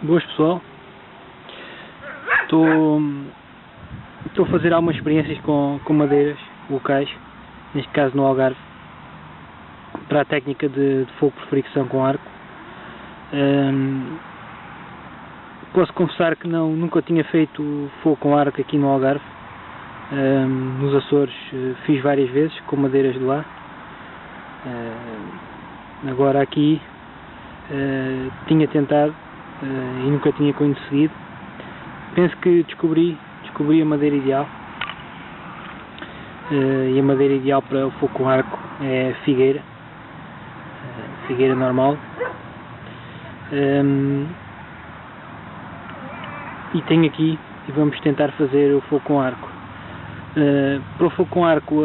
Boas, pessoal. Estou a fazer algumas experiências com madeiras locais, neste caso no Algarve, para a técnica de fogo por fricção com arco. Posso confessar que nunca tinha feito fogo com arco aqui no Algarve. Nos Açores fiz várias vezes com madeiras de lá. Agora aqui tinha tentado e nunca tinha conseguido. Penso que descobri a madeira ideal. E a madeira ideal para o fogo com arco é figueira. Figueira normal. E tenho aqui, e vamos tentar fazer o fogo com arco. Para o fogo com arco,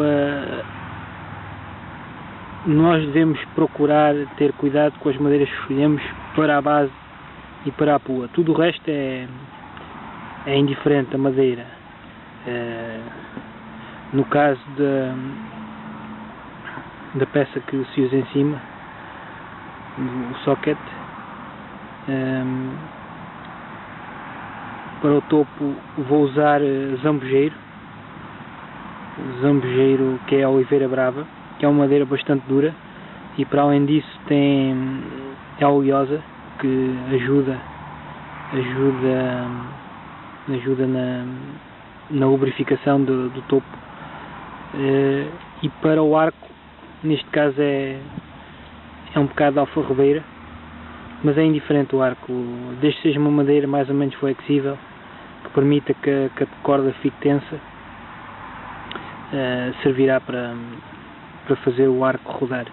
nós devemos procurar ter cuidado com as madeiras que escolhemos para a base e para a pua. Tudo o resto é indiferente a madeira. No caso da peça que se usa em cima, o socket, para o topo vou usar zambujeiro que é a oliveira brava, que é uma madeira bastante dura, e para além disso é oleosa, que ajuda na lubrificação do topo. E para o arco, neste caso é um bocado de alfarrobeira, mas é indiferente o arco, desde que seja uma madeira mais ou menos flexível, que permita que a corda fique tensa, servirá para fazer o arco rodar.